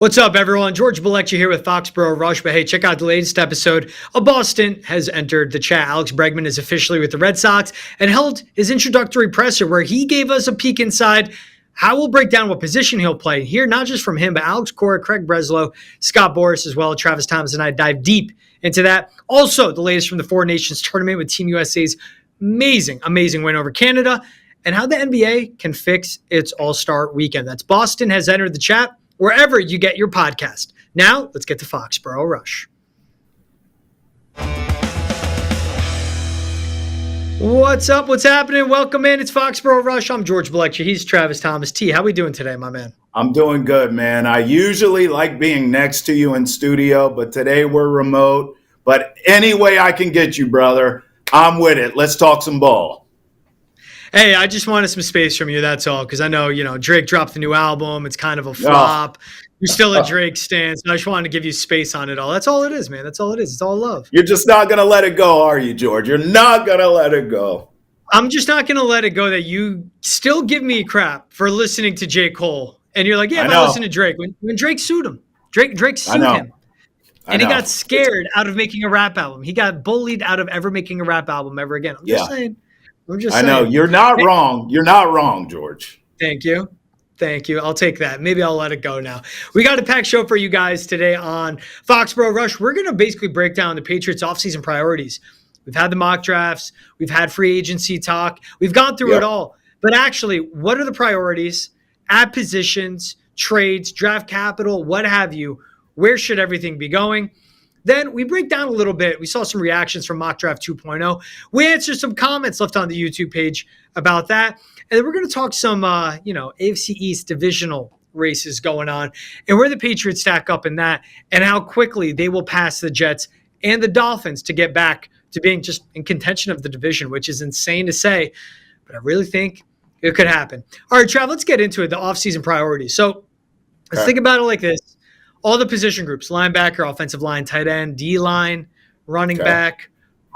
What's up, everyone? George Balekji here with Foxborough Rush. But hey, check out the latest episode of Boston has entered the chat. Alex Bregman is officially with the Red Sox and held his introductory presser where he gave us a peek inside how we'll break down what position he'll play. Here, not just from him, but Alex Cora, Craig Breslow, Scott Boras as well, Travis Thomas, and I dive deep into that. Also, the latest from the Four Nations tournament with Team USA's amazing win over Canada and how the NBA can fix its All-Star weekend. That's Boston has entered the chat wherever you get your podcast. Now, let's get to Foxborough Rush. What's up? What's happening? Welcome in. It's Foxborough Rush. I'm George Balekji. He's Travis Thomas. T, how we doing today, my man? I'm doing good, man. I usually like being next to you in studio, but today we're remote. But any way I can get you, brother, I'm with it. Let's talk some ball. Hey, I just wanted some space from you, that's all, because I know, Drake dropped the new album. It's kind of a flop. You're still a Drake stan, so I just wanted to give you space on it all. That's all it is, man. That's all it is. It's all love. You're just not going to let it go, are you, George? You're not going to let it go. I'm just not going to let it go that you still give me crap for listening to J. Cole. And you're like, yeah, if I listen to Drake. When Drake sued him. Drake sued him. And he got scared out of making a rap album. He got bullied out of ever making a rap album ever again. I'm just saying. I know. You're not wrong. You're not wrong, George. Thank you. I'll take that. Maybe I'll let it go now. We got a packed show for you guys today on Foxborough Rush. We're going to basically break down the Patriots offseason priorities. We've had the mock drafts. We've had free agency talk. We've gone through it all. But actually, what are the priorities at positions, trades, draft capital, what have you? Where should everything be going? Then we break down a little bit. We saw some reactions from Mock Draft 2.0. We answered some comments left on the YouTube page about that. And then we're going to talk some, AFC East divisional races going on and where the Patriots stack up in that and how quickly they will pass the Jets and the Dolphins to get back to being just in contention of the division, which is insane to say, but I really think it could happen. All right, Trav, let's get into it, the offseason priorities. So let's think about it like this. All the position groups, linebacker, offensive line, tight end, D-line, running back,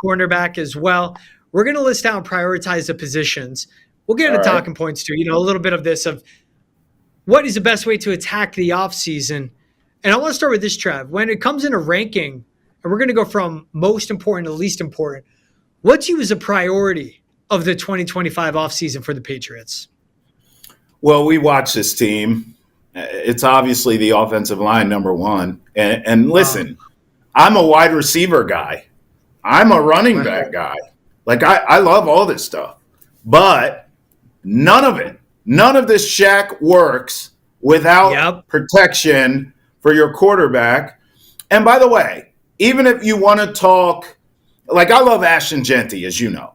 cornerback as well. We're going to list out and prioritize the positions. We'll get into talking points too, a little bit of this of what is the best way to attack the offseason. And I want to start with this, Trav. When it comes into ranking, and we're going to go from most important to least important, what to you is a priority of the 2025 offseason for the Patriots? Well, we watch this team. It's obviously the offensive line, number one. And listen, I'm a wide receiver guy. I'm a running back guy. Like, I love all this stuff. But none of this shack works without protection for your quarterback. And by the way, even if you want to talk, like I love Ashton Genty, as you know.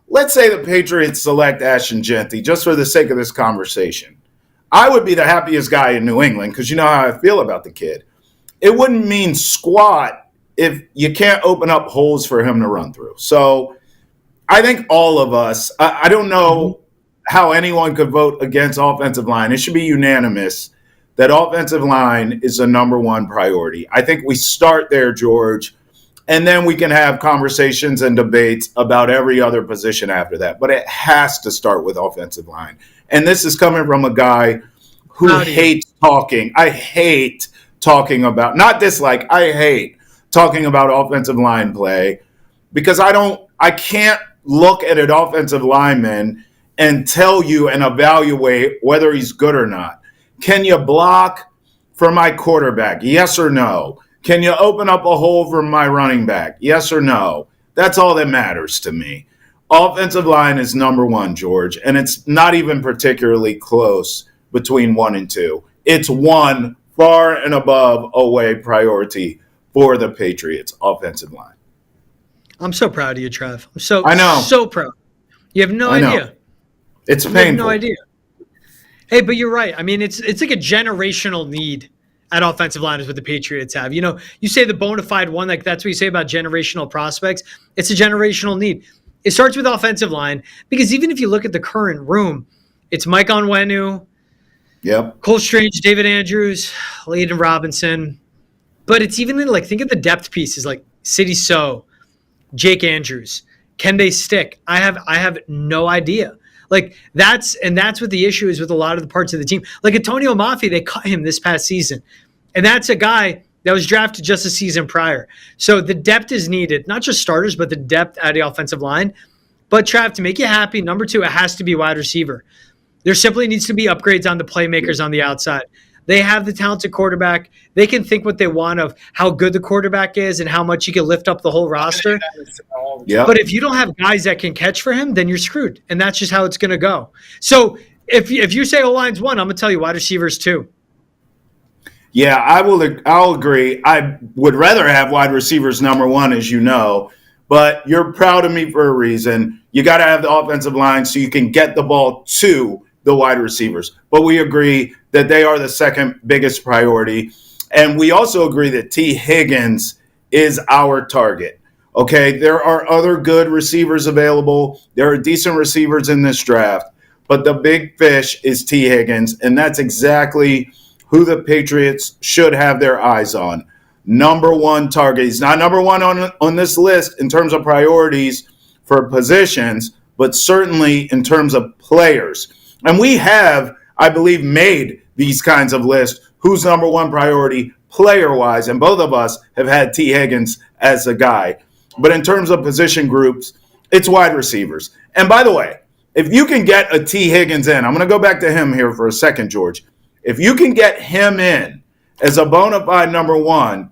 Let's say the Patriots select Ashton Genty just for the sake of this conversation. I would be the happiest guy in New England because you know how I feel about the kid. It wouldn't mean squat if you can't open up holes for him to run through. So I think all of us, I don't know how anyone could vote against offensive line. It should be unanimous that offensive line is the number one priority. I think we start there, George, and then we can have conversations and debates about every other position after that. But it has to start with offensive line. And this is coming from a guy who hates talking. I hate talking about, not dislike, I hate talking about offensive line play because I can't look at an offensive lineman and tell you and evaluate whether he's good or not. Can you block for my quarterback? Yes or no? Can you open up a hole for my running back? Yes or no? That's all that matters to me. Offensive line is number one, George, and it's not even particularly close between 1 and 2. It's one far and above away priority for the Patriots offensive line. I'm so proud of you, Trev. I know. So proud. You have no idea. It's painful. You have no idea. Hey, but you're right. I mean, it's like a generational need at offensive line is what the Patriots have. You say the bona fide one, like that's what you say about generational prospects. It's a generational need. It starts with offensive line because even if you look at the current room, it's Mike Onwenu, Cole Strange, David Andrews, Layden Robinson. But it's even in think of the depth pieces like City So, Jake Andrews. Can they stick? I have no idea. That's what the issue is with a lot of the parts of the team. Like Antonio Mafi, they cut him this past season. And that's a guy that was drafted just a season prior. So the depth is needed, not just starters, but the depth at the offensive line. But Trav, to make you happy, number 2, it has to be wide receiver. There simply needs to be upgrades on the playmakers on the outside. They have the talented quarterback. They can think what they want of how good the quarterback is and how much he can lift up the whole roster. Yep. But if you don't have guys that can catch for him, then you're screwed. And that's just how it's going to go. So if you say O-line's 1, I'm going to tell you wide receivers 2. Yeah, I'll agree. I would rather have wide receivers number 1, as you know, but you're proud of me for a reason. You got to have the offensive line so you can get the ball to the wide receivers. But we agree that they are the second biggest priority. And we also agree that T. Higgins is our target. Okay, there are other good receivers available. There are decent receivers in this draft. But the big fish is T. Higgins, and that's exactly who the Patriots should have their eyes on. Number 1 target. He's not number 1 on this list in terms of priorities for positions, but certainly in terms of players. And we have, I believe, made these kinds of lists. Who's number 1 priority player-wise? And both of us have had T. Higgins as a guy. But in terms of position groups, it's wide receivers. And by the way, if you can get a T. Higgins in, I'm going to go back to him here for a second, George. If you can get him in as a bona fide number 1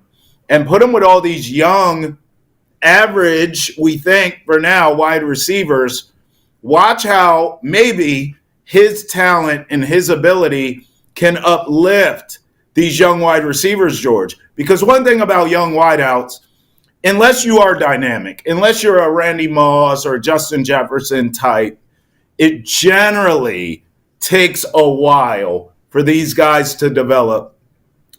and put him with all these young, average, we think for now, wide receivers, watch how maybe his talent and his ability can uplift these young wide receivers, George. Because one thing about young wideouts, unless you are dynamic, unless you're a Randy Moss or Justin Jefferson type, it generally takes a while for these guys to develop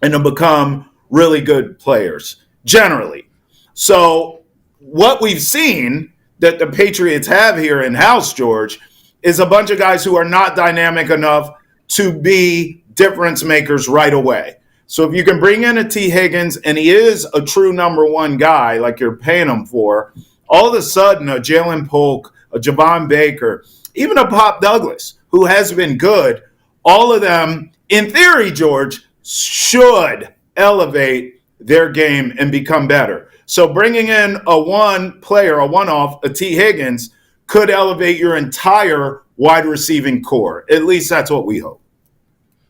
and to become really good players, generally. So what we've seen that the Patriots have here in-house, George, is a bunch of guys who are not dynamic enough to be difference makers right away. So if you can bring in a T. Higgins, and he is a true number 1 guy like you're paying him for, all of a sudden a Jalen Polk, a Javon Baker, even a Pop Douglas, who has been good, all of them, in theory, George, should elevate their game and become better. So bringing in a 1 player, a one-off, a T. Higgins, could elevate your entire wide receiving core. At least that's what we hope.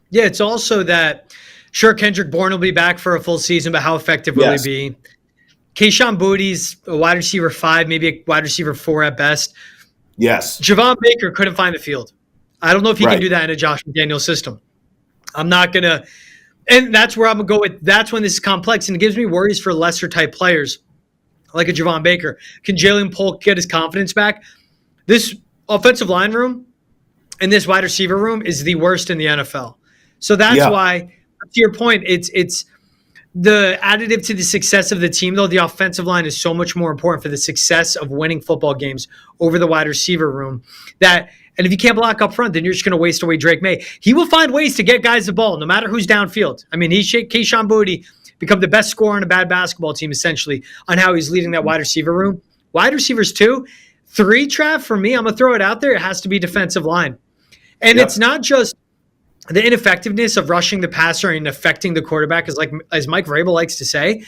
Yeah, it's also that, sure, Kendrick Bourne will be back for a full season, but how effective will he be? Kayshon Boutte's a wide receiver 5, maybe a wide receiver 4 at best. Yes. Javon Baker couldn't find the field. I don't know if he can do that in a Josh McDaniels system. I'm not going to – and that's where I'm going to go with – that's when this is complex, and it gives me worries for lesser-type players like a Javon Baker. Can Jalen Polk get his confidence back? This offensive line room and this wide receiver room is the worst in the NFL. So that's why, to your point, it's the additive to the success of the team, though. The offensive line is so much more important for the success of winning football games over the wide receiver room. And if you can't block up front, then you're just going to waste away Drake May. He will find ways to get guys the ball, no matter who's downfield. I mean, Kayshon Boutte become the best scorer on a bad basketball team, essentially, on how he's leading that wide receiver room. Wide receivers 2, 3, Trav, for me, I'm going to throw it out there. It has to be defensive line. And it's not just the ineffectiveness of rushing the passer and affecting the quarterback, as Mike Vrabel likes to say.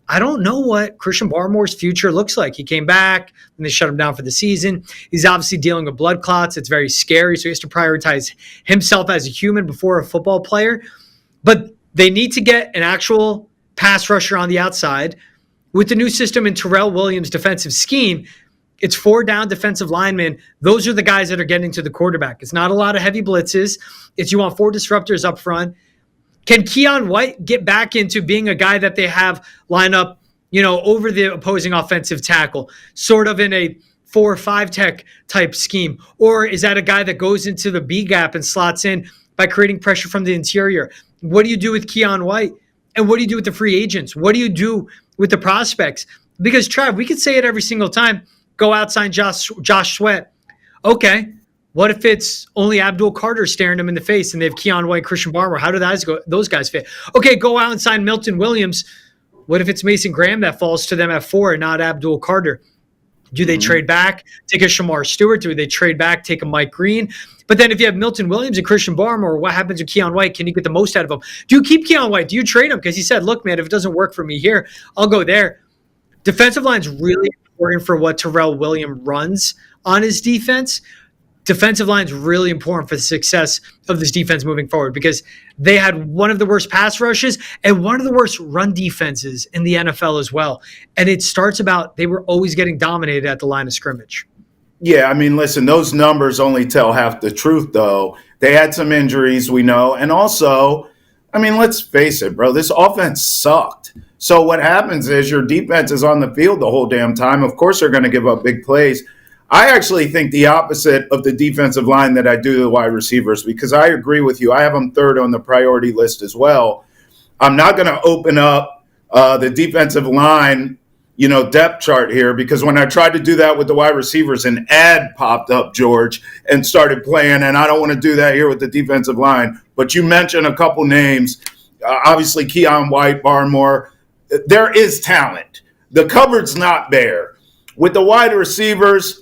I don't know what Christian Barmore's future looks like. He came back and they shut him down for the season. He's obviously dealing with blood clots. It's very scary. So he has to prioritize himself as a human before a football player. But they need to get an actual pass rusher on the outside. With the new system in Terrell Williams' defensive scheme, it's 4 down defensive linemen. Those are the guys that are getting to the quarterback. It's not a lot of heavy blitzes. It's you want 4 disruptors up front. Can Keon White get back into being a guy that they have line up, over the opposing offensive tackle, sort of in a 4 or 5 tech type scheme? Or is that a guy that goes into the B gap and slots in by creating pressure from the interior? What do you do with Keon White? And what do you do with the free agents? What do you do with the prospects? Because, Trav, we could say it every single time. Go out, sign Josh Sweat. Okay, what if it's only Abdul Carter staring them in the face and they have Keon White, Christian Barmore? How do those guys fit? Okay, go out and sign Milton Williams. What if it's Mason Graham that falls to them at 4 and not Abdul Carter? Do they trade back, take a Shamar Stewart? Do they trade back, take a Mike Green? But then if you have Milton Williams and Christian Barmore, what happens with Keon White? Can you get the most out of him? Do you keep Keon White? Do you trade him? Because he said, look, man, if it doesn't work for me here, I'll go there. Defensive line's really important for what Terrell Williams runs on his defense. Defensive line's really important for the success of this defense moving forward because they had one of the worst pass rushes and one of the worst run defenses in the NFL as well. And it starts about they were always getting dominated at the line of scrimmage. Yeah, I mean, listen, those numbers only tell half the truth, though. They had some injuries, we know. And also, I mean, let's face it, bro, this offense sucked. So what happens is your defense is on the field the whole damn time. Of course, they're going to give up big plays. I actually think the opposite of the defensive line that I do the wide receivers because I agree with you. I have them third on the priority list as well. I'm not going to open up the defensive line, depth chart here because when I tried to do that with the wide receivers, an ad popped up, George, and started playing, and I don't want to do that here with the defensive line. But you mentioned a couple names, obviously Keon White, Barmore. There is talent. The cupboard's not bare. With the wide receivers,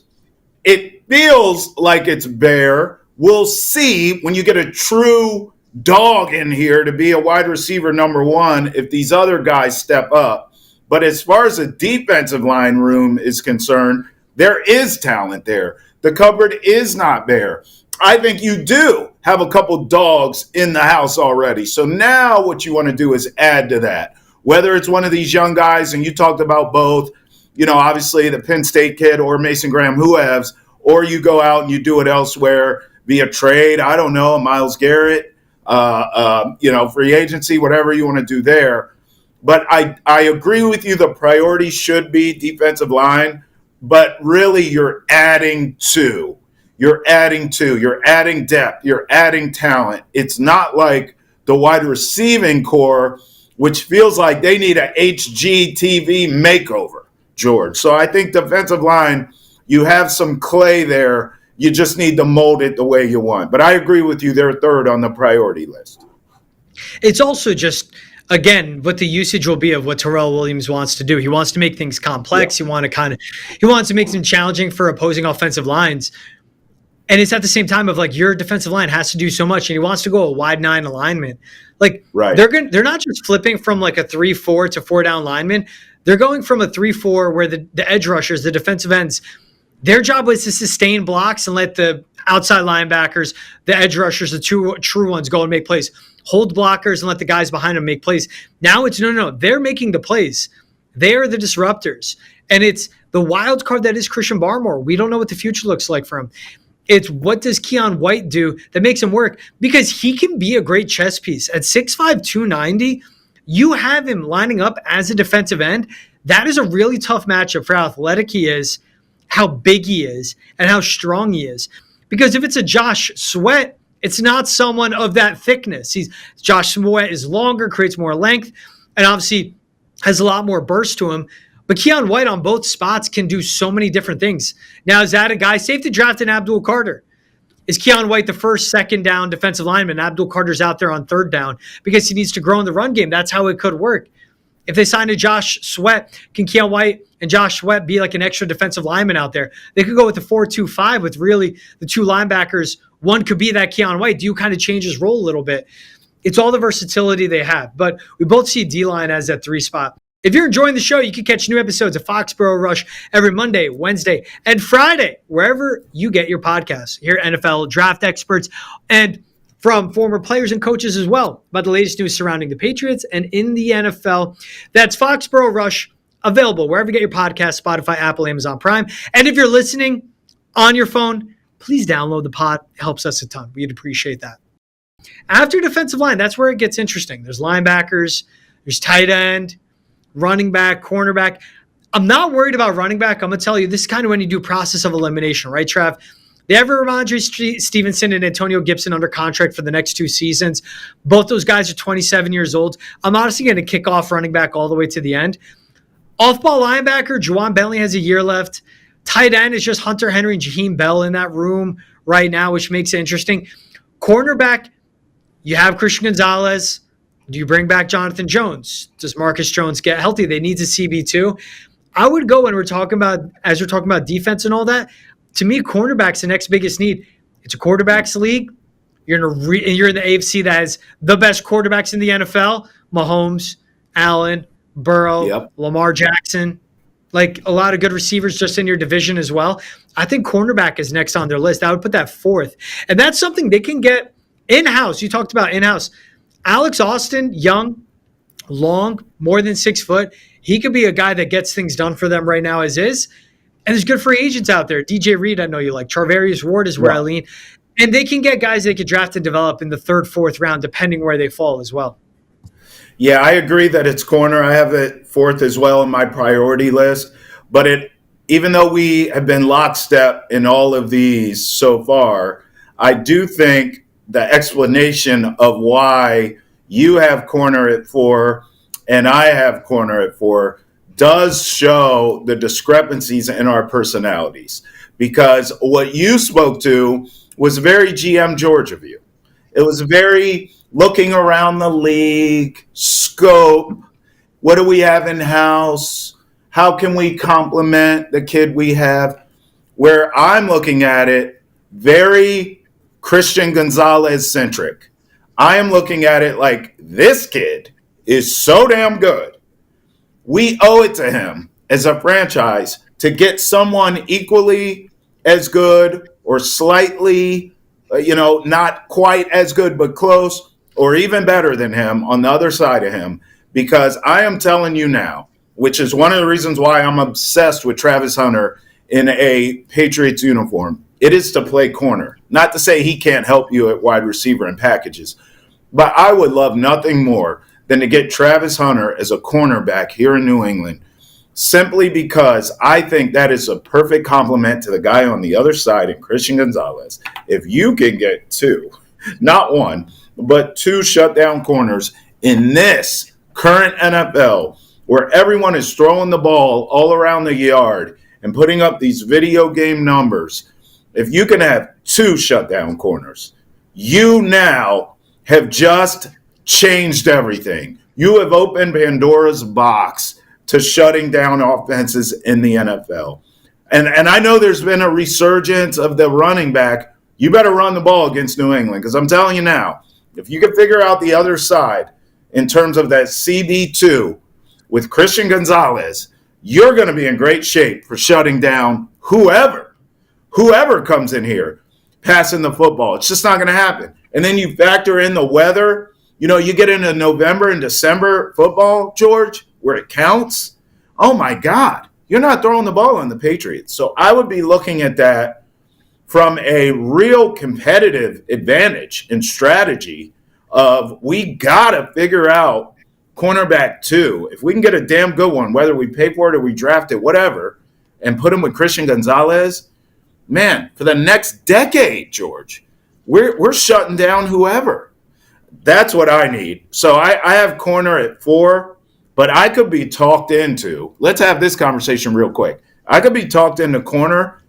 it feels like it's bare. We'll see when you get a true dog in here to be a wide receiver number one if these other guys step up. But as far as the defensive line room is concerned, there is talent there. The cupboard is not bare. I think you do have a couple dogs in the house already. So now what you want to do is add to that. Whether it's one of these young guys, and you talked about both, obviously the Penn State kid or Mason Graham, whoever's, or you go out and you do it elsewhere via trade. I don't know, Myles Garrett, free agency, whatever you want to do there. But I agree with you. The priority should be defensive line, but really you're adding to. You're adding depth. You're adding talent. It's not like the wide receiving core, which feels like they need a HGTV makeover, George. So I think defensive line, you have some clay there. You just need to mold it the way you want. But I agree with you. They're third on the priority list. It's also just, again, what the usage will be of what Terrell Williams wants to do. He wants to make things complex. Yeah. He wants to make them challenging for opposing offensive lines. And it's at the same time of like your defensive line has to do so much, and he wants to go a wide 9 alignment. Like right. They're not just flipping from like a 3-4 to 4 down lineman. They're going from a 3-4 where the edge rushers, the defensive ends, their job was to sustain blocks and let the outside linebackers, the edge rushers, the two true ones go and make plays. Hold blockers and let the guys behind them make plays. Now it's no. They're making the plays. They are the disruptors. And it's the wild card that is Christian Barmore. We don't know what the future looks like for him. It's what does Keon White do that makes him work? Because he can be a great chess piece. At 6'5", 290, you have him lining up as a defensive end. That is a really tough matchup for how athletic he is, how big he is, and how strong he is. Because if it's a Josh Sweat, it's not someone of that thickness. Josh Sweat is longer, creates more length, and obviously has a lot more burst to him. But Keon White on both spots can do so many different things. Now, is that a guy? Safety drafted Abdul Carter. Is Keon White the first, second down defensive lineman? Abdul Carter's out there on third down because he needs to grow in the run game. That's how it could work. If they sign a Josh Sweat, can Keon White and Josh Sweat be like an extra defensive lineman out there? They could go with the 4-2-5 with really the two linebackers. One could be that Keon White. Do you kind of change his role a little bit? It's all the versatility they have. But we both see D-line as that 3 spot. If you're enjoying the show, you can catch new episodes of Foxborough Rush every Monday, Wednesday, and Friday, wherever you get your podcasts. Hear NFL draft experts and from former players and coaches as well about the latest news surrounding the Patriots and in the NFL. That's Foxborough Rush, available wherever you get your podcasts, Spotify, Apple, Amazon Prime. And if you're listening on your phone, please download the pod. It helps us a ton. We'd appreciate that. After defensive line, that's where it gets interesting. There's linebackers, there's tight end, running back, cornerback. I'm not worried about running back. I'm going to tell you, this is kind of when you do process of elimination, right, Trav? They have Ramondre Stevenson and Antonio Gibson under contract for the next 2 seasons. Both those guys are 27 years old. I'm honestly going to kick off running back all the way to the end. Off-ball linebacker, Juwan Bentley has a year left. Tight end is just Hunter Henry and Jaheim Bell in that room right now, which makes it interesting. Cornerback, you have Christian Gonzalez. Do you bring back Jonathan Jones? Does Marcus Jones get healthy? They need a CB2. I would go when we're talking about, as we're talking about defense and all that, to me, cornerback's the next biggest need. It's a quarterback's league. You're in the AFC that has the best quarterbacks in the NFL: Mahomes, Allen, Burrow, Yep. Lamar Jackson. Like a lot of good receivers just in your division as well. I think cornerback is next on their list. I would put that fourth. And that's something they can get in-house. You talked about in-house. Alex Austin, young, long, more than 6 foot. He could be a guy that gets things done for them right now as is. And there's good free agents out there. DJ Reed, I know you like. Charvarius Ward is where I lean. And they can get guys they could draft and develop in the 3rd, 4th round, depending where they fall as well. Yeah, I agree that it's corner. I have it 4th as well in my priority list. But even though we have been lockstep in all of these so far, I do think the explanation of why you have corner at 4 and I have corner at 4 does show the discrepancies in our personalities. Because what you spoke to was very GM George of you. It was very looking around the league, scope, what do we have in-house, how can we complement the kid we have, where I'm looking at it very Christian Gonzalez-centric. I am looking at it like this kid is so damn good. We owe it to him as a franchise to get someone equally as good or slightly, not quite as good, but close, or even better than him on the other side of him. Because I am telling you now, which is one of the reasons why I'm obsessed with Travis Hunter in a Patriots uniform. It is to play corner. Not to say he can't help you at wide receiver and packages, but I would love nothing more than to get Travis Hunter as a cornerback here in New England, simply because I think that is a perfect complement to the guy on the other side in Christian Gonzalez. If you can get 2, not 1, but 2 shutdown corners in this current NFL, where everyone is throwing the ball all around the yard and putting up these video game numbers, if you can have 2 shutdown corners, you now have just changed everything. You have opened Pandora's box to shutting down offenses in the NFL. And I know there's been a resurgence of the running back. You better run the ball against New England, because I'm telling you now, if you can figure out the other side in terms of that CB2 with Christian Gonzalez, you're going to be in great shape for shutting down whoever comes in here passing the football. It's just not going to happen. And then you factor in the weather. You get into November and December football, George, where it counts. Oh, my God. You're not throwing the ball on the Patriots. So I would be looking at that from a real competitive advantage and strategy of we got to figure out cornerback 2. If we can get a damn good one, whether we pay for it or we draft it, whatever, and put him with Christian Gonzalez, man, for the next decade, George, we're shutting down whoever. That's what I need. So I have corner at 4, but I could be talked into. Let's have this conversation real quick. I could be talked into corner,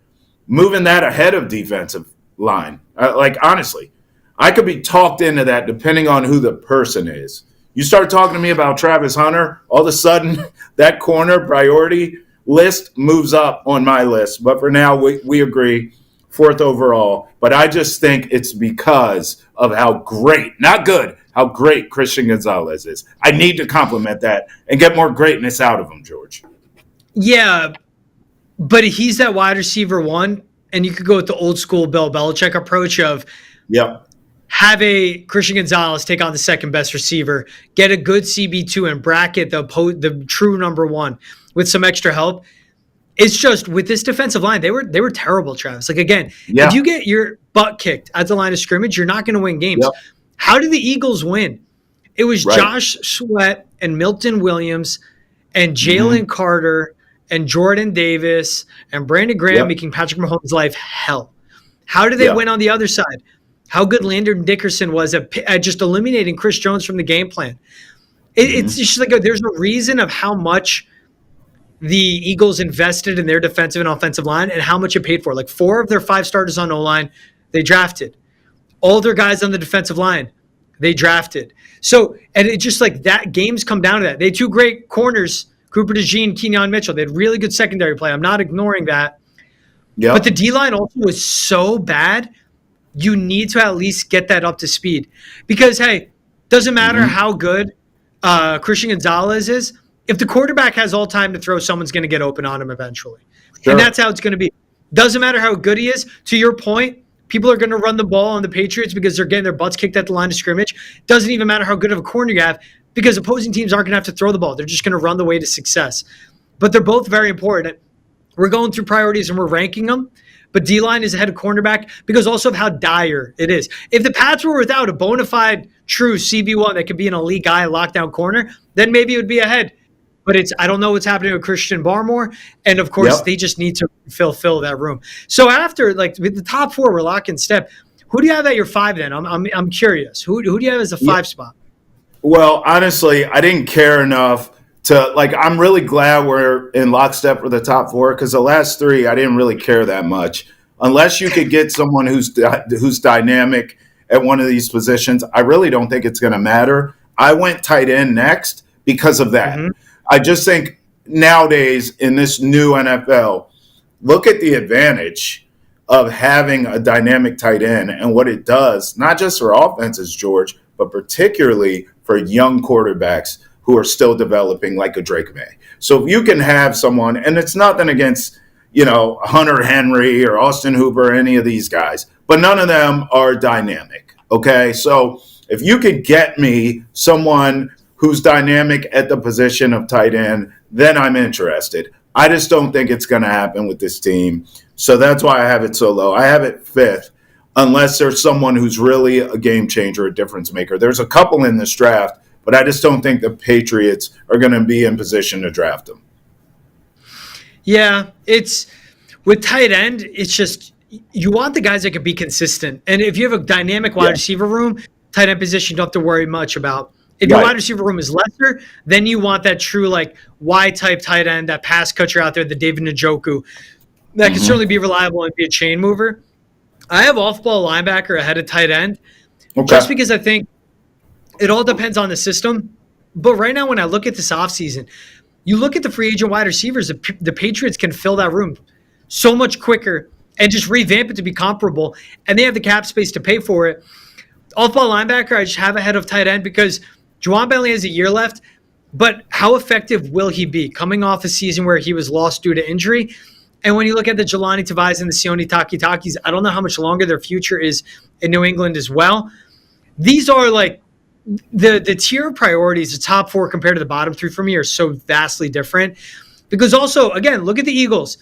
moving that ahead of defensive line. Honestly, I could be talked into that depending on who the person is. You start talking to me about Travis Hunter, all of a sudden that corner priority list moves up on my list. But for now, we agree, 4th overall. But I just think it's because of how great, not good, how great Christian Gonzalez is. I need to compliment that and get more greatness out of him, George. Yeah, but he's that wide receiver 1, and you could go with the old school Bill Belichick approach of have a Christian Gonzalez take on the second best receiver, get a good CB2 and bracket the true number 1 with some extra help. It's just with this defensive line, they were terrible, Travis. If you get your butt kicked at the line of scrimmage, you're not going to win games. How did the Eagles win? It was Josh Sweat and Milton Williams and Jalen Carter and Jordan Davis and Brandon Graham making Patrick Mahomes' life hell. How did they win on the other side? How good Landon Dickerson was at just eliminating Chris Jones from the game plan. It's just there's a reason of how much the Eagles invested in their defensive and offensive line and how much it paid for. 4 of their 5 starters on O-line, they drafted. All their guys on the defensive line, they drafted. So, and it just that games come down to that. They had 2 great corners, Cooper DeJean, Kenyon Mitchell. They had really good secondary play. I'm not ignoring that. Yep. But the D-line also was so bad, you need to at least get that up to speed. Because, hey, doesn't matter how good Christian Gonzalez is. If the quarterback has all time to throw, someone's going to get open on him eventually. Sure. And that's how it's going to be. Doesn't matter how good he is. To your point, people are going to run the ball on the Patriots because they're getting their butts kicked at the line of scrimmage. Doesn't even matter how good of a corner you have because opposing teams aren't going to have to throw the ball. They're just going to run the way to success. But they're both very important. We're going through priorities and we're ranking them. But D-line is ahead of cornerback because also of how dire it is. If the Pats were without a bona fide true CB1 that could be an elite guy, lockdown corner, then maybe it would be ahead. But I don't know what's happening with Christian Barmore. And, of course, they just need to fill that room. So after, with the top four, we're lock in step. Who do you have at your 5 then? I'm curious. Who do you have as a 5 spot? Well, honestly, I didn't care enough to, I'm really glad we're in lockstep with the top 4 because the last 3, I didn't really care that much. Unless you could get someone who's dynamic at one of these positions, I really don't think it's going to matter. I went tight end next because of that. Mm-hmm. I just think nowadays in this new NFL, look at the advantage of having a dynamic tight end and what it does, not just for offenses, George, but particularly for young quarterbacks who are still developing like a Drake May. So if you can have someone, and it's nothing against, Hunter Henry or Austin Hooper or any of these guys, but none of them are dynamic, okay? So if you could get me someone who's dynamic at the position of tight end, then I'm interested. I just don't think it's going to happen with this team. So that's why I have it so low. I have it 5th, unless there's someone who's really a game changer, a difference maker. There's a couple in this draft, but I just don't think the Patriots are going to be in position to draft them. Yeah, it's with tight end, it's just you want the guys that can be consistent. And if you have a dynamic wide receiver room, tight end position, you don't have to worry much about. If your wide receiver room is lesser, then you want that true Y-type tight end, that pass catcher out there, the David Njoku, that can certainly be reliable and be a chain mover. I have off-ball linebacker ahead of tight end just because I think it all depends on the system. But right now when I look at this offseason, you look at the free agent wide receivers, the Patriots can fill that room so much quicker and just revamp it to be comparable, and they have the cap space to pay for it. Off-ball linebacker I just have ahead of tight end because Juwan Bentley has a year left, but how effective will he be coming off a season where he was lost due to injury? And when you look at the Jelani Tavais and the Sione Takitakis, I don't know how much longer their future is in New England as well. These are the tier of priorities, the top 4 compared to the bottom 3 for me are so vastly different. Because also, again, look at the Eagles.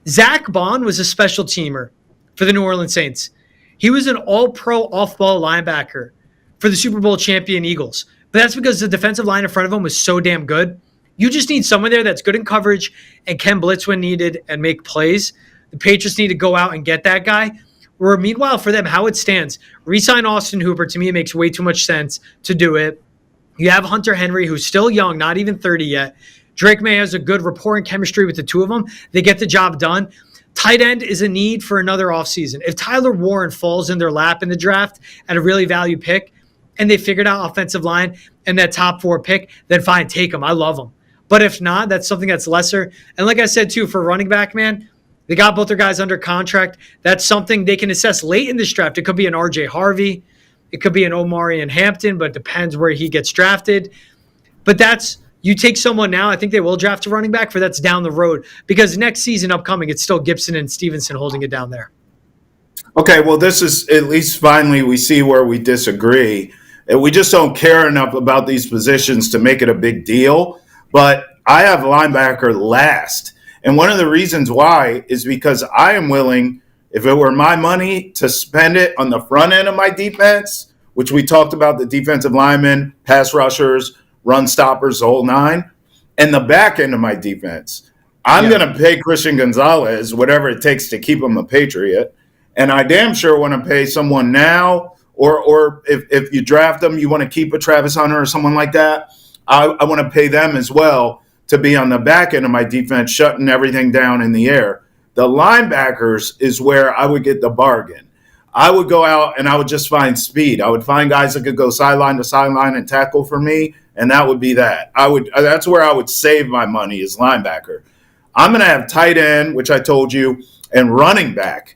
Zach Bond was a special teamer for the New Orleans Saints. He was an all-pro off-ball linebacker for the Super Bowl champion Eagles. But that's because the defensive line in front of him was so damn good. You just need someone there that's good in coverage and can blitz when needed and make plays. The Patriots need to go out and get that guy. Where meanwhile, for them, how it stands, re-sign Austin Hooper. To me, it makes way too much sense to do it. You have Hunter Henry, who's still young, not even 30 yet. Drake May has a good rapport and chemistry with the two of them. They get the job done. Tight end is a need for another offseason. If Tyler Warren falls in their lap in the draft at a really value pick, and they figured out offensive line and that top 4 pick, then fine, take them. I love them. But if not, that's something that's lesser. And like I said, too, for running back, man, they got both their guys under contract. That's something they can assess late in this draft. It could be an RJ Harvey. It could be an Omari and Hampton, but it depends where he gets drafted. But you take someone now, I think they will draft a running back for that's down the road. Because next season upcoming, it's still Gibson and Stevenson holding it down there. Okay, well, this is at least finally we see where we disagree. And we just don't care enough about these positions to make it a big deal. But I have linebacker last. And one of the reasons why is because I am willing, if it were my money, to spend it on the front end of my defense, which we talked about, the defensive linemen, pass rushers, run stoppers, the whole 9, and the back end of my defense. I'm going to pay Christian Gonzalez whatever it takes to keep him a Patriot. And I damn sure want to pay someone now, or if you draft them, you want to keep a Travis Hunter or someone like that, I want to pay them as well to be on the back end of my defense, shutting everything down in the air. The linebackers is where I would get the bargain. I would go out and I would just find speed. I would find guys that could go sideline to sideline and tackle for me, and that would be that. That's where I would save my money is linebacker. I'm going to have tight end, which I told you, and running back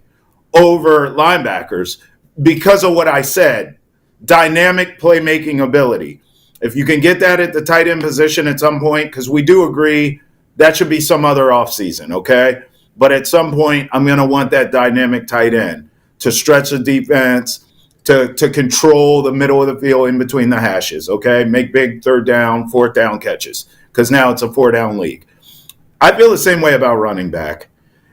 over linebackers because of what I said, dynamic playmaking ability. If you can get that at the tight end position at some point, because we do agree that should be some other offseason, okay? But at some point, I'm going to want that dynamic tight end to stretch the defense, to control the middle of the field in between the hashes, okay? Make big third down, fourth down catches, because now it's a 4-down league. I feel the same way about running back.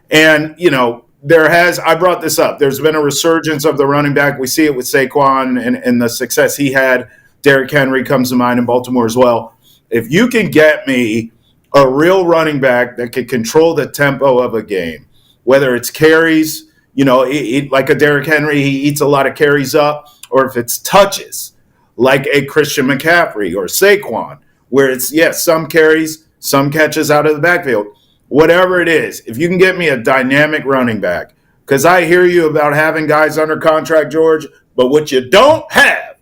And, I brought this up. There's been a resurgence of the running back. We see it with Saquon and the success he had. Derrick Henry comes to mind in Baltimore as well. If you can get me a real running back that can control the tempo of a game, whether it's carries, like a Derrick Henry, he eats a lot of carries up, or if it's touches, like a Christian McCaffrey or Saquon, where it's, some carries, some catches out of the backfield. Whatever it is, if you can get me a dynamic running back, because I hear you about having guys under contract, George, but what you don't have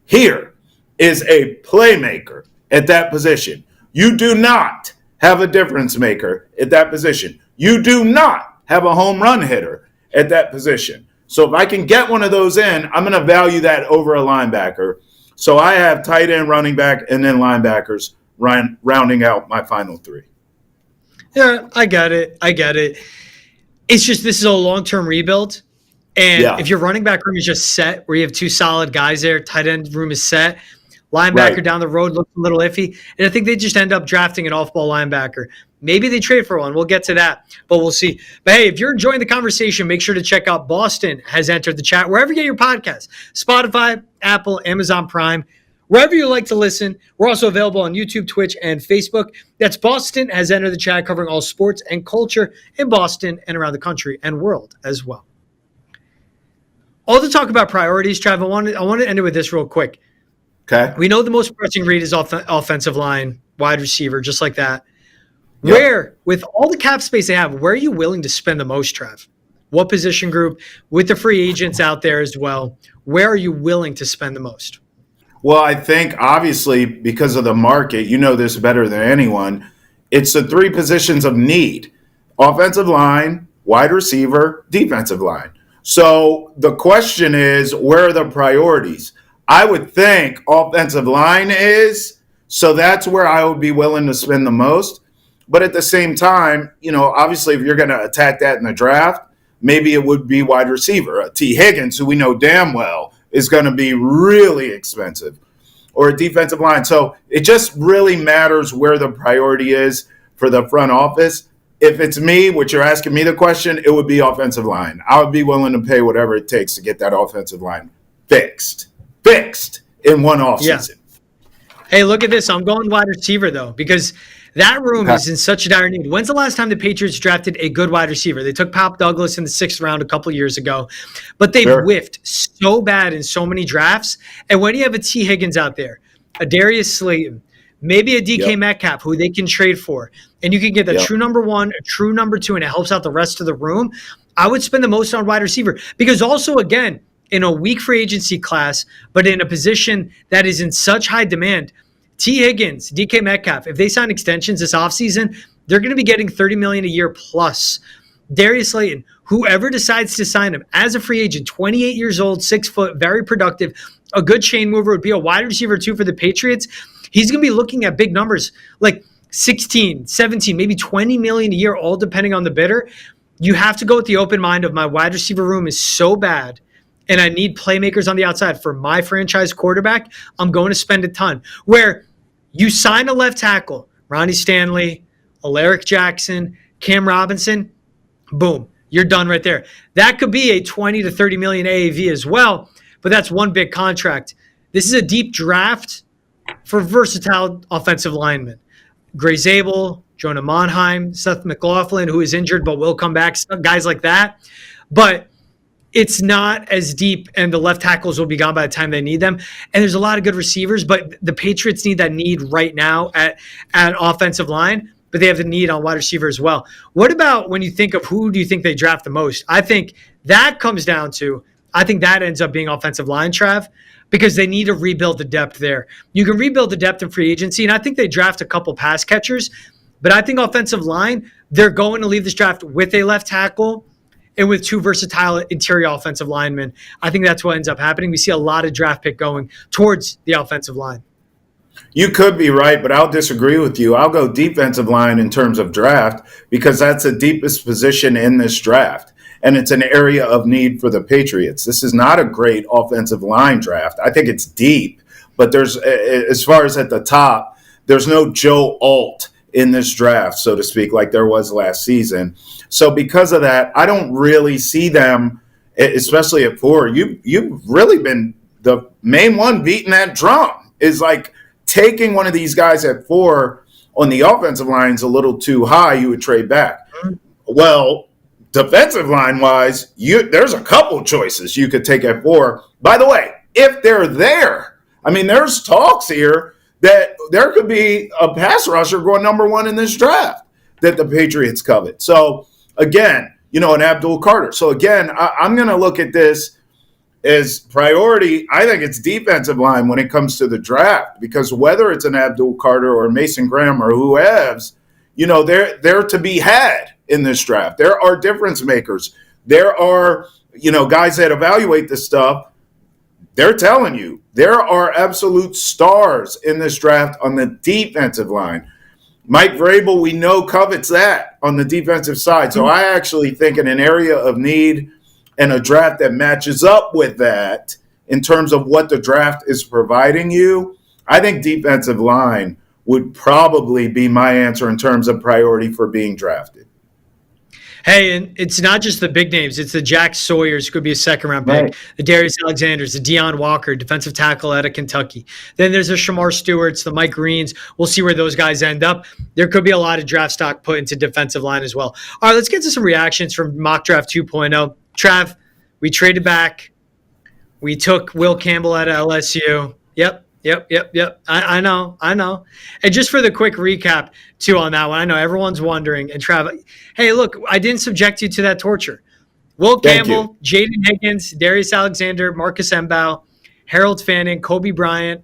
here is a playmaker at that position. You do not have a difference maker at that position. You do not have a home run hitter at that position. So if I can get one of those in, I'm going to value that over a linebacker. So I have tight end, running back, and then linebackers rounding out my final three. Yeah, I get it. It's just this is a long-term rebuild. And if your running back room is just set, where you have two solid guys there, tight end room is set, linebacker down the road looks a little iffy. And I think they just end up drafting an off-ball linebacker. Maybe they trade for one. We'll get to that, but we'll see. But hey, if you're enjoying the conversation, make sure to check out Boston has entered the chat wherever you get your podcasts, Spotify, Apple, Amazon Prime, wherever you like to listen. We're also available on YouTube, Twitch, and Facebook. That's Boston has entered the chat, covering all sports and culture in Boston and around the country and world as well. All to talk about priorities, Trav, I want to end it with this real quick. Okay. We know the most pressing need is offensive line, wide receiver, just like that. Yep. Where, with all the cap space they have, where are you willing to spend the most, Trav? What position group? With the free agents out there as well, where are you willing to spend the most? Well, I think obviously because of the market, you know this better than anyone, it's the three positions of need: offensive line, wide receiver, defensive line. So the question is, where are the priorities? I would think offensive line is, so that's where I would be willing to spend the most. But at the same time, obviously if you're going to attack that in the draft, maybe it would be wide receiver. T. Higgins, who we know damn well is going to be really expensive, or a defensive line. So it just really matters where the priority is for the front office. If it's me, which you're asking me the question, it would be offensive line. I would be willing to pay whatever it takes to get that offensive line fixed in one offseason. Yeah. Hey, look at this. I'm going wide receiver, though, because that room is in such a dire need. When's the last time the Patriots drafted a good wide receiver? They took Pop Douglas in the 6th round a couple years ago, but they've whiffed so bad in so many drafts. And when you have a T. Higgins out there, a Darius Slayton, maybe a DK Metcalf, who they can trade for, and you can get the true number one, a true number two, and it helps out the rest of the room, I would spend the most on wide receiver. Because also, again, in a weak free agency class, but in a position that is in such high demand, T. Higgins, DK Metcalf, if they sign extensions this offseason, they're going to be getting $30 million a year plus. Darius Slayton, whoever decides to sign him as a free agent, 28 years old, 6 foot, very productive, a good chain mover, would be a wide receiver too for the Patriots. He's going to be looking at big numbers like 16, 17, maybe 20 million a year, all depending on the bidder. You have to go with the open mind of my wide receiver room is so bad, and I need playmakers on the outside for my franchise quarterback. I'm going to spend a ton. Where you sign a left tackle, Ronnie Stanley, Alaric Jackson, Cam Robinson, boom, you're done right there. That could be a 20 to 30 million AAV as well, but that's one big contract. This is a deep draft for versatile offensive linemen. Gray Zabel, Jonah Monheim, Seth McLaughlin, who is injured but will come back, guys like that. But it's not as deep, and the left tackles will be gone by the time they need them. And there's a lot of good receivers, but the Patriots need that need right now at offensive line, but they have the need on wide receiver as well. What about when you think of who do you think they draft the most? I think that comes down to I think that ends up being offensive line, Trav, because they need to rebuild the depth there. You can rebuild the depth in free agency, and I think they draft a couple pass catchers, but I think offensive line, they're going to leave this draft with a left tackle and with 2 versatile interior offensive linemen. I think that's what ends up happening. We see a lot of draft pick going towards the offensive line. You could be right, but I'll disagree with you. I'll go defensive line in terms of draft because that's the deepest position in this draft, and it's an area of need for the Patriots. This is not a great offensive line draft. I think it's deep, but there's, as far as at the top, there's no Joe Alt in this draft, so to speak, like there was last season. So because of that, I don't really see them, especially at 4. You've really been the main one beating that drum, is like taking one of these guys at 4 on the offensive line is a little too high. You would trade back. Well, defensive line wise, there's a couple choices you could take at 4. By the way, if they're there, I mean, there's talks here that there could be a pass rusher going number 1 in this draft that the Patriots covet. So again, an Abdul Carter. So again, I'm going to look at this as priority. I think it's defensive line when it comes to the draft, because whether it's an Abdul Carter or Mason Graham or whoever's, they're to be had in this draft. There are difference makers. There are, guys that evaluate this stuff. They're telling you there are absolute stars in this draft on the defensive line. Mike Vrabel, we know, covets that on the defensive side. So I actually think in an area of need and a draft that matches up with that in terms of what the draft is providing you, I think defensive line would probably be my answer in terms of priority for being drafted. Hey, and it's not just the big names. It's the Jack Sawyers, who could be a second-round pick, right, the Darius Alexanders, the Deion Walker, defensive tackle out of Kentucky. Then there's the Shamar Stewarts, the Mike Greens. We'll see where those guys end up. There could be a lot of draft stock put into defensive line as well. All right, let's get to some reactions from Mock Draft 2.0. Trav, we traded back. We took Will Campbell out of LSU. Yep. I know. And just for the quick recap, too, on that one, I know everyone's wondering. And Trav, hey, look, I didn't subject you to that torture. Will Campbell, Jaden Higgins, Darius Alexander, Marcus Mbow, Harold Fanning, Kobe Bryant.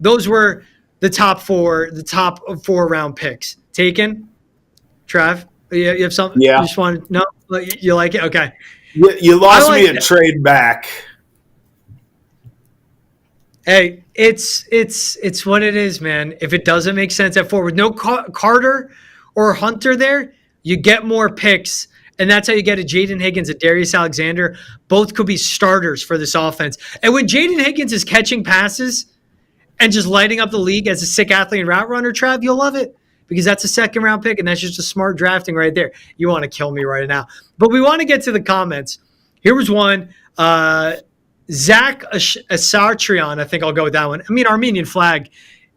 Those were the top 4 round picks taken. Trav, you have something? Yeah. You just want to know? You like it? Okay. You lost me a trade back. Hey, it's what it is, man. If it doesn't make sense at 4 with no Carter or Hunter there, you get more picks, and that's how you get a Jaden Higgins, a Darius Alexander. Both could be starters for this offense. And when Jaden Higgins is catching passes and just lighting up the league as a sick athlete and route runner, Trav, you'll love it, because that's a second-round pick, and that's just a smart drafting right there. You want to kill me right now. But we want to get to the comments. Here was one. Zach Asartrian, I think I'll go with that one. I mean, Armenian flag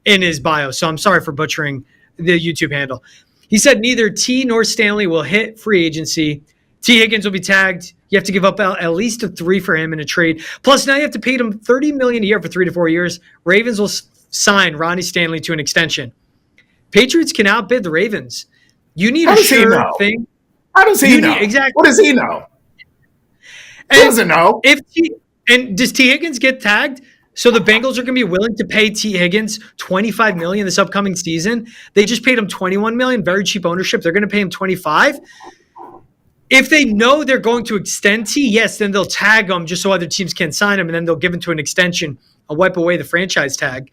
in his bio, so I'm sorry for butchering the YouTube handle. He said neither T nor Stanley will hit free agency. T. Higgins will be tagged. You have to give up at least a 3 for him in a trade. Plus, now you have to pay him $30 million a year for 3 to 4 years. Ravens will sign Ronnie Stanley to an extension. Patriots can outbid the Ravens. You need a sure thing. How does he know? Exactly. What does he know? He doesn't know. And does T. Higgins get tagged? So the Bengals are going to be willing to pay T. Higgins $25 million this upcoming season. They just paid him $21 million, very cheap ownership. They're going to pay him $25. If they know they're going to extend T, yes, then they'll tag him just so other teams can sign him, and then they'll give him to an extension and wipe away the franchise tag.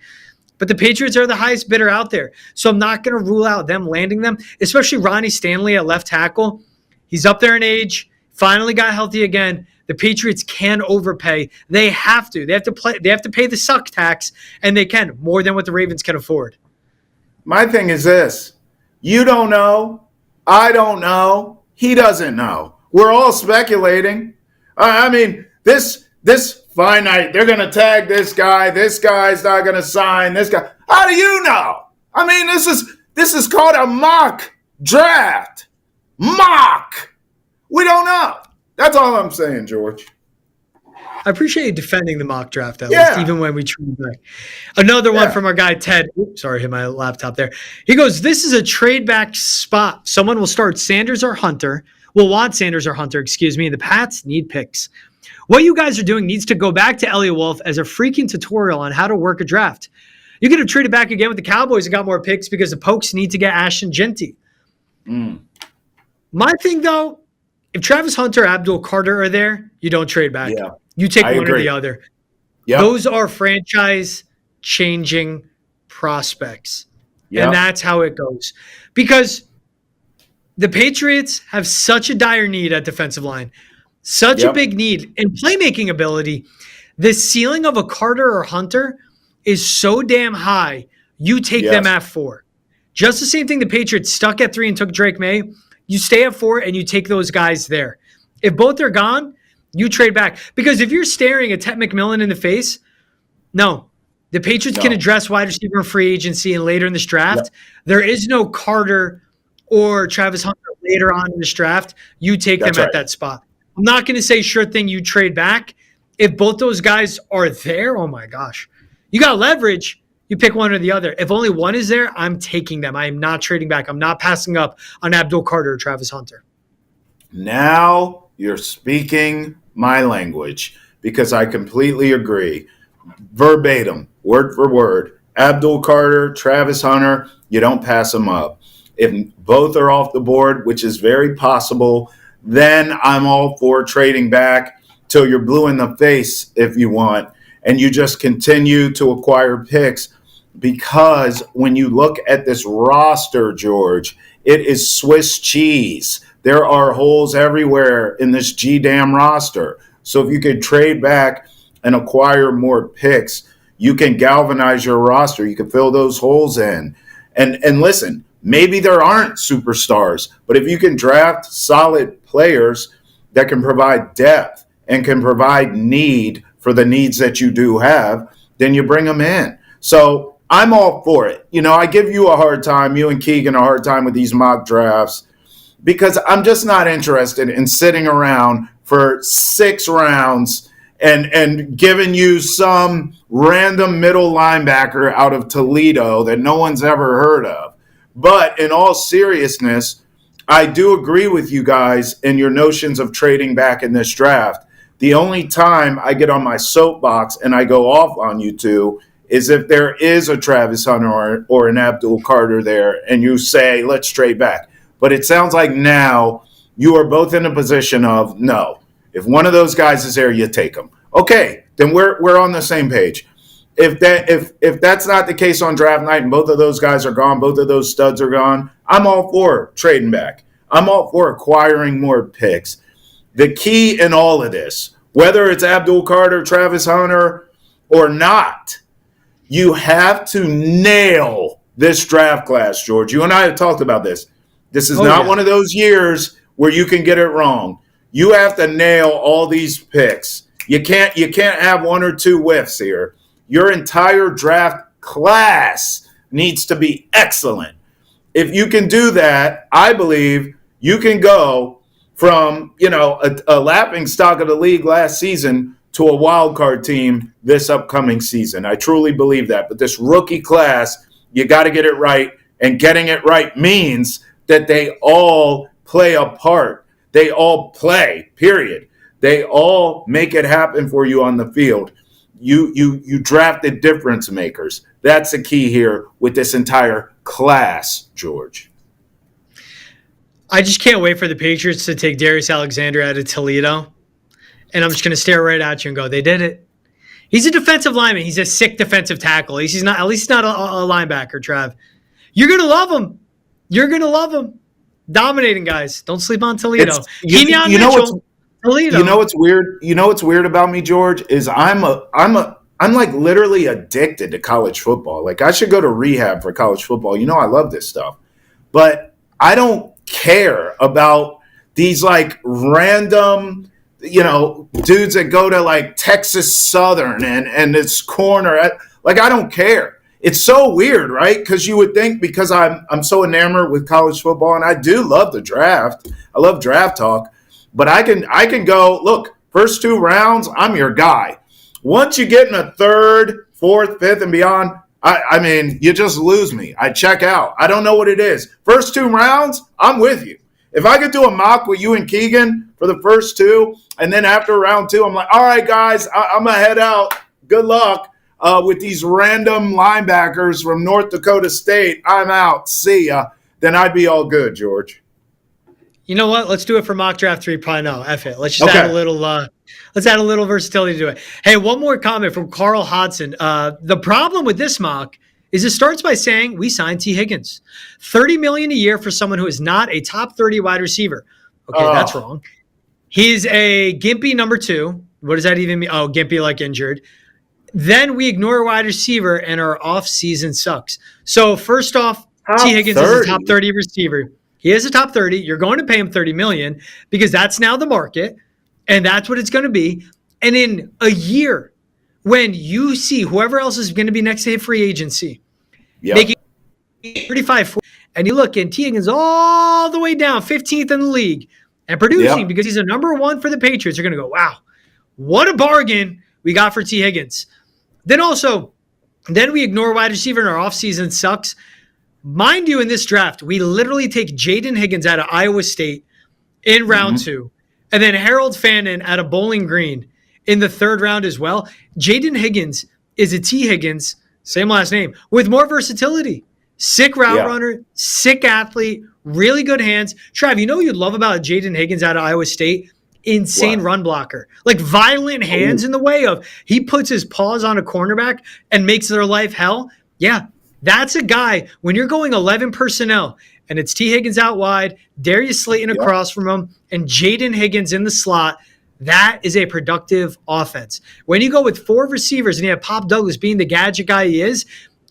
But the Patriots are the highest bidder out there, so I'm not going to rule out them landing them, especially Ronnie Stanley at left tackle. He's up there in age, finally got healthy again. The Patriots can overpay. They have to. They have to pay the suck tax, and they can, more than what the Ravens can afford. My thing is this. You don't know. I don't know. He doesn't know. We're all speculating. I mean, this finite, they're going to tag this guy. This guy's not going to sign this guy. How do you know? I mean, this is called a mock draft. Mock. We don't know. That's all I'm saying, George. I appreciate you defending the mock draft, at least, even when we trade back. Another one from our guy, Ted. Oops, sorry, hit my laptop there. He goes, this is a trade back spot. Someone will start Sanders or Hunter. Will want Sanders or Hunter, and the Pats need picks. What you guys are doing needs to go back to Elliot Wolf as a freaking tutorial on how to work a draft. You could have traded back again with the Cowboys and got more picks because the Pokes need to get Ashton Genty. My thing, though, if Travis Hunter, Abdul Carter are there, you don't trade back. Yeah, you take I one agree. or the other. Yep. Those are franchise-changing prospects. Yep. And that's how it goes. Because the Patriots have such a dire need at defensive line, such a big need in playmaking ability. The ceiling of a Carter or Hunter is so damn high, you take them at 4. Just the same thing the Patriots stuck at 3 and took Drake May. You stay at 4 and you take those guys there. If both are gone, you trade back. Because if you're staring at Ted McMillan in the face, no. The Patriots can address wide receiver free agency and later in this draft. There is no Carter or Travis Hunter later on in this draft. You take them at that spot. I'm not going to say sure thing you trade back. If both those guys are there, oh my gosh. You got leverage. You pick one or the other. If only one is there, I'm taking them. I am not trading back. I'm not passing up on Abdul Carter or Travis Hunter. Now you're speaking my language because I completely agree. Verbatim, word for word. Abdul Carter, Travis Hunter, you don't pass them up. If both are off the board, which is very possible, then I'm all for trading back till you're blue in the face if you want. And you just continue to acquire picks because when you look at this roster, George, it is Swiss cheese. There are holes everywhere in this G-damn roster. So if you could trade back and acquire more picks, you can galvanize your roster. You can fill those holes in. And listen, maybe there aren't superstars, but if you can draft solid players that can provide depth and can provide need for the needs that you do have, then you bring them in. So I'm all for it. You know, I give you a hard time, you and Keegan a hard time with these mock drafts because I'm just not interested in sitting around for 6 rounds and giving you some random middle linebacker out of Toledo that no one's ever heard of. But in all seriousness, I do agree with you guys in your notions of trading back in this draft. The only time I get on my soapbox and I go off on you two is if there is a Travis Hunter or an Abdul Carter there and you say, let's trade back. But it sounds like now you are both in a position of, no, if one of those guys is there, you take them. Okay, then we're on the same page. If that's not the case on draft night and both of those guys are gone, both of those studs are gone, I'm all for trading back. I'm all for acquiring more picks. The key in all of this, whether it's Abdul Carter, Travis Hunter, or not, you have to nail this draft class, George. You and I have talked about this. This is not one of those years where you can get it wrong. You have to nail all these picks. You can't have 1 or 2 whiffs here. Your entire draft class needs to be excellent. If you can do that, I believe you can go from, a laughing stock of the league last season to a wild card team this upcoming season. I truly believe that. But this rookie class, you got to get it right. And getting it right means that they all play a part. They all play, period. They all make it happen for you on the field. You drafted difference makers. That's the key here with this entire class, George. I just can't wait for the Patriots to take Darius Alexander out of Toledo. And I'm just going to stare right at you and go, they did it. He's a defensive lineman. He's a sick defensive tackle. At least he's not a linebacker, Trav. You're going to love him. You're going to love him. Dominating guys. Don't sleep on Toledo. Toledo. You know what's weird? You know what's weird about me, George, is I'm like literally addicted to college football. Like I should go to rehab for college football. You know I love this stuff. But I don't care about these like random, dudes that go to like Texas Southern and it's corner. Like I don't care. It's so weird, right? Because you would think because I'm so enamored with college football and I do love the draft. I love draft talk. But I can go, look, first 2 rounds, I'm your guy. Once you get in a 3rd, 4th, 5th, and beyond, I mean, you just lose me. I check out. I don't know what it is. First 2 rounds, I'm with you. If I could do a mock with you and Keegan for the first two, and then after round two, I'm like, all right, guys, I'm going to head out. Good luck with these random linebackers from North Dakota State. I'm out. See ya. Then I'd be all good, George. You know what? Let's do it for mock draft 3.0. F it. Let's just add a little. Let's add a little versatility to it. Hey, one more comment from Carl Hodson. The problem with this mock is it starts by saying we signed T. Higgins, $30 million a year for someone who is not a top 30 wide receiver. Okay, that's wrong. He's a gimpy number 2. What does that even mean? Oh, gimpy like injured. Then we ignore wide receiver and our off-season sucks. So first off, T. Higgins is a top 30 receiver. He is a top 30. You're going to pay him $30 million because that's now the market, and that's what it's going to be. And in a year, when you see whoever else is going to be next to free agency, making 35, 40, and you look and T. Higgins all the way down, 15th in the league, and producing because he's a number 1 for the Patriots, you're going to go, wow, what a bargain we got for T. Higgins. Then we ignore wide receiver and our offseason sucks. Mind you, in this draft, we literally take Jaden Higgins out of Iowa State in round 2, and then Harold Fannin out of Bowling Green in the 3rd round as well. Jaden Higgins is a T. Higgins, same last name, with more versatility. Sick route runner, sick athlete, really good hands. Trav, you know what you'd love about Jaden Higgins out of Iowa State? Insane run blocker. Like violent hands in the way of he puts his paws on a cornerback and makes their life hell. Yeah. That's a guy, when you're going 11 personnel, and it's T. Higgins out wide, Darius Slayton across from him, and Jaden Higgins in the slot, that is a productive offense. When you go with 4 receivers and you have Pop Douglas being the gadget guy he is,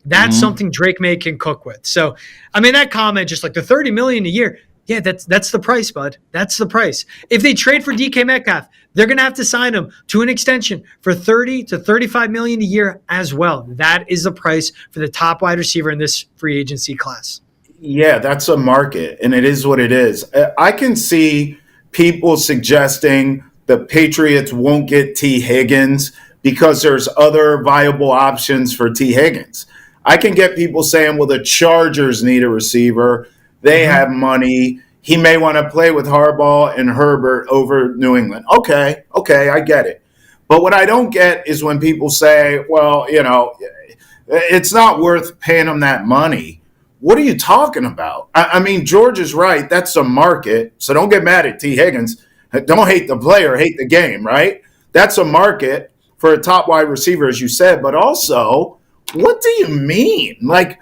that's something Drake May can cook with. So, I mean, that comment, just like the $30 million a year, yeah, that's the price, bud. That's the price. If they trade for DK Metcalf, they're going to have to sign him to an extension for $30 to $35 million a year as well. That is the price for the top wide receiver in this free agency class. Yeah, that's a market, and it is what it is. I can see people suggesting the Patriots won't get T. Higgins because there's other viable options for T. Higgins. I can get people saying, well, the Chargers need a receiver. They have money. He may want to play with Harbaugh and Herbert over New England. Okay, I get it. But what I don't get is when people say, well, you know, it's not worth paying him that money. What are you talking about? I mean, George is right. That's a market. So don't get mad at T. Higgins. Don't hate the player, hate the game, right? That's a market for a top wide receiver, as you said. But also, what do you mean? Like,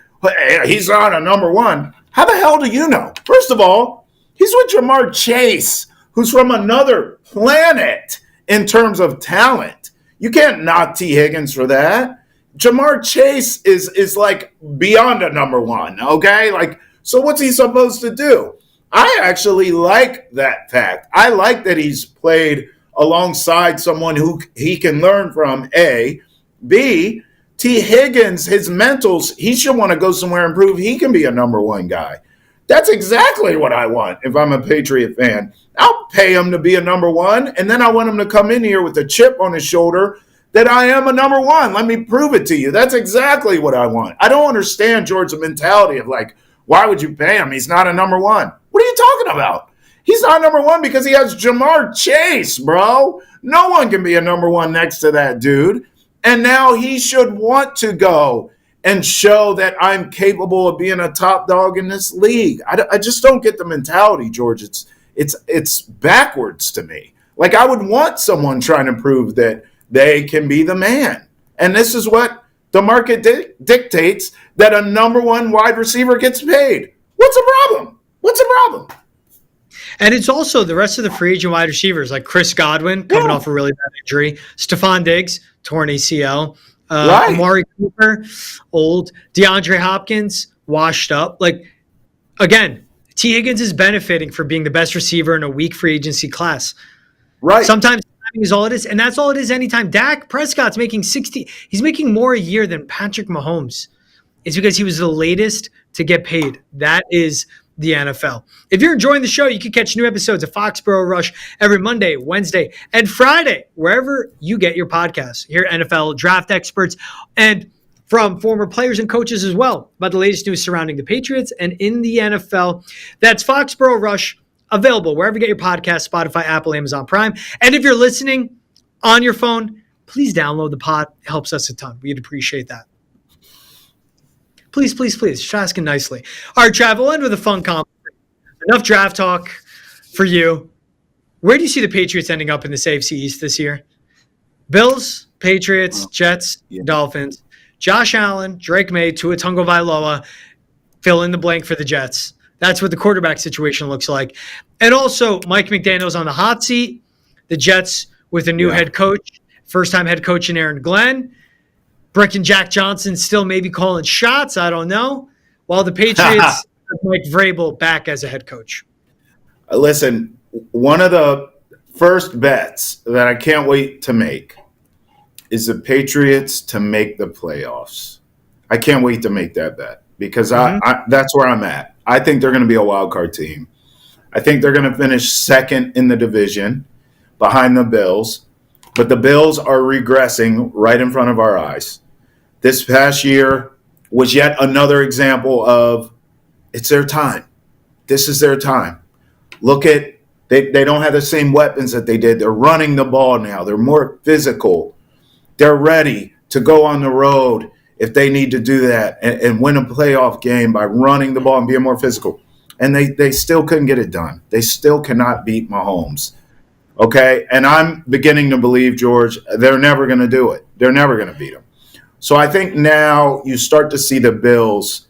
he's not a number 1. How the hell do you know? First of all, he's with Jamar Chase, who's from another planet in terms of talent. You can't knock T. Higgins for that. Jamar Chase is like beyond a number 1, okay? Like, so what's he supposed to do? I actually like that fact. I like that he's played alongside someone who he can learn from, A. B, T. Higgins, his mentals, he should want to go somewhere and prove he can be a number 1 guy. That's exactly what I want if I'm a Patriot fan. I'll pay him to be a number 1, and then I want him to come in here with a chip on his shoulder that I am a number 1. Let me prove it to you. That's exactly what I want. I don't understand, George, the mentality of like, why would you pay him? He's not a number 1. What are you talking about? He's not number 1 because he has Jamar Chase, bro. No one can be a number 1 next to that dude. And now he should want to go and show that I'm capable of being a top dog in this league. I just don't get the mentality, George. It's backwards to me. Like, I would want someone trying to prove that they can be the man. And this is what the market dictates, that a number 1 wide receiver gets paid. What's the problem? And it's also the rest of the free agent wide receivers, like Chris Godwin coming off a really bad injury, Stephon Diggs, torn ACL, Amari Cooper, old, DeAndre Hopkins, washed up. Like, again, T. Higgins is benefiting for being the best receiver in a weak free agency class. Right. Sometimes timing is all it is, and that's all it is anytime. Dak Prescott's making 60. He's making more a year than Patrick Mahomes. It's because he was the latest to get paid. That is the NFL. If you're enjoying the show, you can catch new episodes of Foxborough Rush every Monday, Wednesday, and Friday, wherever you get your podcasts. Hear NFL draft experts and from former players and coaches as well about the latest news surrounding the Patriots and in the NFL. That's Foxborough Rush available wherever you get your podcast, Spotify, Apple, Amazon Prime. And if you're listening on your phone, please download the pod. It helps us a ton. We'd appreciate that. Please, please, please. Just asking nicely. All right, Trav, we'll end with a fun comment. Enough draft talk for you. Where do you see the Patriots ending up in the AFC East this year? Bills, Patriots, Jets, Dolphins. Josh Allen, Drake May, Tua Tagovailoa, fill in the blank for the Jets. That's what the quarterback situation looks like. And also, Mike McDaniel's on the hot seat. The Jets with a new head coach, first-time head coach in Aaron Glenn. Brick and Jack Johnson still maybe calling shots. I don't know. While the Patriots have Mike Vrabel back as a head coach. Listen, one of the first bets that I can't wait to make is the Patriots to make the playoffs. I can't wait to make that bet because that's where I'm at. I think they're going to be a wild card team. I think they're going to finish second in the division behind the Bills, but the Bills are regressing right in front of our eyes. This past year was yet another example of it's their time. This is their time. Look at they don't have the same weapons that they did. They're running the ball now. They're more physical. They're ready to go on the road if they need to do that and win a playoff game by running the ball and being more physical. And they still couldn't get it done. They still cannot beat Mahomes. Okay? And I'm beginning to believe, George, they're never going to do it. They're never going to beat them. So I think now you start to see the Bills,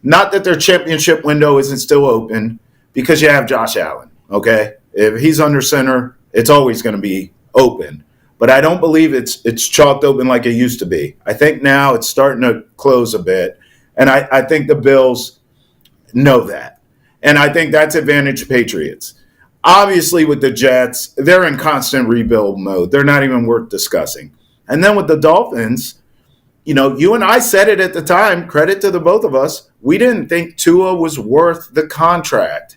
not that their championship window isn't still open because you have Josh Allen, okay? If he's under center, it's always going to be open. But I don't believe it's chalked open like it used to be. I think now it's starting to close a bit. And I think the Bills know that. And I think that's advantage Patriots. Obviously with the Jets, they're in constant rebuild mode. They're not even worth discussing. And then with the Dolphins, you know, you and I said it at the time, credit to the both of us, we didn't think Tua was worth the contract.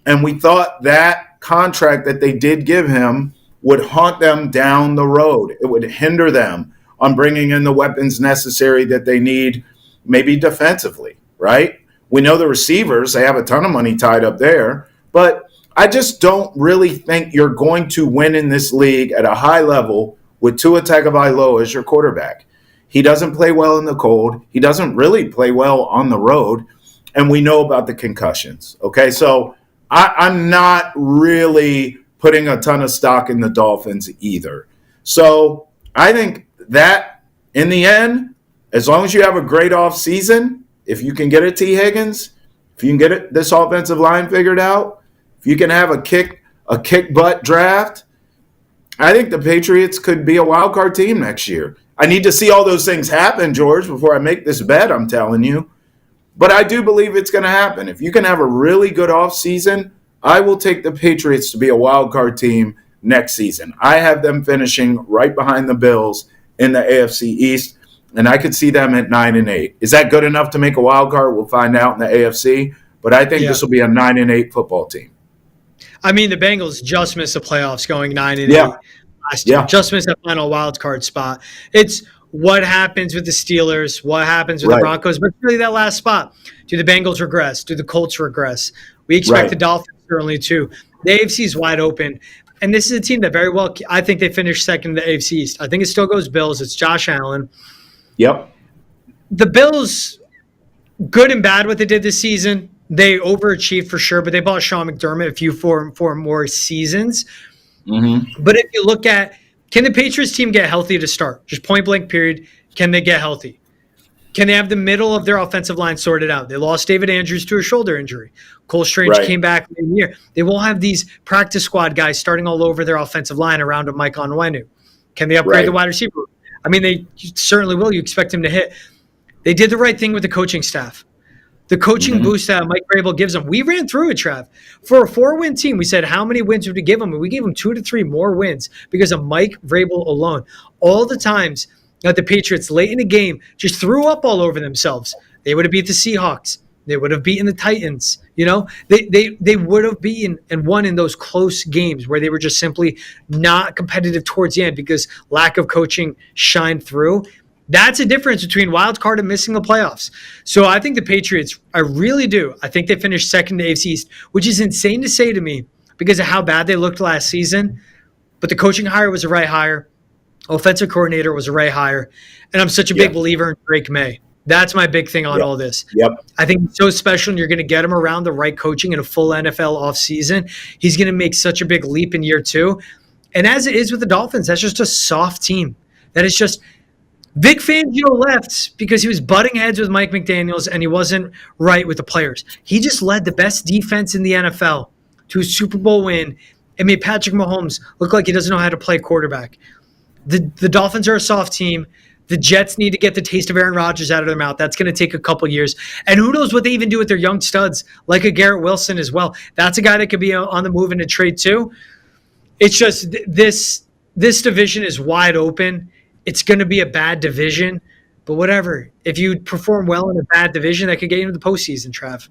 And we thought that contract that they did give him would haunt them down the road. It would hinder them on bringing in the weapons necessary that they need, maybe defensively, right? We know the receivers, they have a ton of money tied up there, but I just don't really think you're going to win in this league at a high level with Tua Tagovailoa as your quarterback. He doesn't play well in the cold. He doesn't really play well on the road, and we know about the concussions, okay? So I'm not really putting a ton of stock in the Dolphins either. So I think that in the end, as long as you have a great offseason, if you can get a T. Higgins, if you can get this offensive line figured out, if you can have a kick butt draft, I think the Patriots could be a wild card team next year. I need to see all those things happen, George, before I make this bet, I'm telling you. But I do believe it's going to happen. If you can have a really good offseason, I will take the Patriots to be a wild card team next season. I have them finishing right behind the Bills in the AFC East, and I could see them at 9-8. Is that good enough to make a wild card? We'll find out in the AFC. But I think this will be a 9-8 football team. I mean, the Bengals just missed the playoffs going 9-8 last year. Just missed that final wild card spot. It's what happens with the Steelers, what happens with the Broncos, but really that last spot. Do the Bengals regress? Do the Colts regress? We expect the Dolphins certainly too. The AFC is wide open. And this is a team that very well, I think they finished second in the AFC East. I think it still goes Bills. It's Josh Allen. Yep. The Bills, good and bad what they did this season. They overachieved for sure, but they bought Sean McDermott a few for more seasons. Mm-hmm. But if you look at, can the Patriots team get healthy to start? Just point blank period. Can they get healthy? Can they have the middle of their offensive line sorted out? They lost David Andrews to a shoulder injury. Cole Strange came back in the year. They won't have these practice squad guys starting all over their offensive line around a Mike Onwenu. Can they upgrade the wide receiver? I mean, they certainly will. You expect him to hit. They did the right thing with the coaching staff. The coaching boost that Mike Vrabel gives them. We ran through it, Trav. For a 4-win team, we said how many wins would we give them? And we gave them 2 to 3 more wins because of Mike Vrabel alone. All the times that the Patriots late in the game just threw up all over themselves. They would have beat the Seahawks. They would have beaten the Titans. You know, they would have beaten and won in those close games where they were just simply not competitive towards the end because lack of coaching shined through. That's a difference between wild card and missing the playoffs. So I think the Patriots, I really do. I think they finished second to AFC East, which is insane to say to me because of how bad they looked last season. But the coaching hire was the right hire. Offensive coordinator was the right hire. And I'm such a big believer in Drake May. That's my big thing on all this. I think it's so special, and you're going to get him around the right coaching in a full NFL offseason. He's going to make such a big leap in year 2. And as it is with the Dolphins, that's just a soft team. That is just Vic Fangio left because he was butting heads with Mike McDaniels and he wasn't right with the players. He just led the best defense in the NFL to a Super Bowl win and made Patrick Mahomes look like he doesn't know how to play quarterback. The Dolphins are a soft team. The Jets need to get the taste of Aaron Rodgers out of their mouth. That's going to take a couple years. And who knows what they even do with their young studs, like a Garrett Wilson as well. That's a guy that could be on the move in a trade too. It's just this division is wide open. It's going to be a bad division. But whatever. If you perform well in a bad division, that could get you into the postseason, Trav.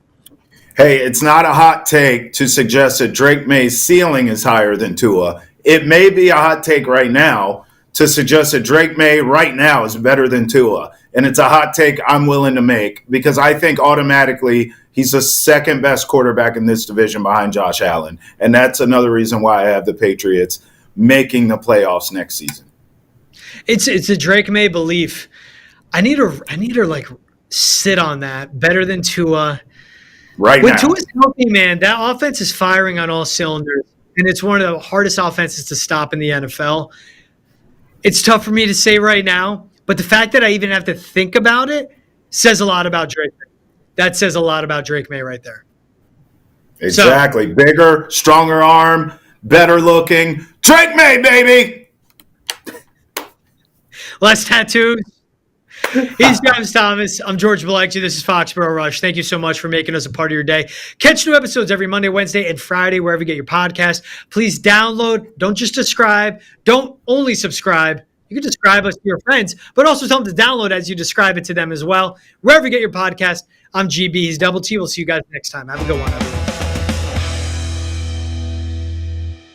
Hey, it's not a hot take to suggest that Drake May's ceiling is higher than Tua. It may be a hot take right now to suggest that Drake May right now is better than Tua. And it's a hot take I'm willing to make because I think automatically he's the second best quarterback in this division behind Josh Allen. And that's another reason why I have the Patriots making the playoffs next season. It's a Drake May belief. I need to like sit on that. Better than Tua. Right when now. Tua's healthy, man, that offense is firing on all cylinders. And it's one of the hardest offenses to stop in the NFL. It's tough for me to say right now, but the fact that I even have to think about it says a lot about Drake May. That says a lot about Drake May right there. Exactly. So, bigger, stronger arm, better looking. Drake May, baby! Less tattoos. He's Travis Thomas. I'm George Balekji. This is Foxborough Rush. Thank you so much for making us a part of your day. Catch new episodes every Monday, Wednesday, and Friday, wherever you get your podcast. Please download. Don't just subscribe. Don't only subscribe. You can describe us to your friends, but also tell them to download as you describe it to them as well. Wherever you get your podcast, I'm GB. He's Double T. We'll see you guys next time. Have a good one, everyone.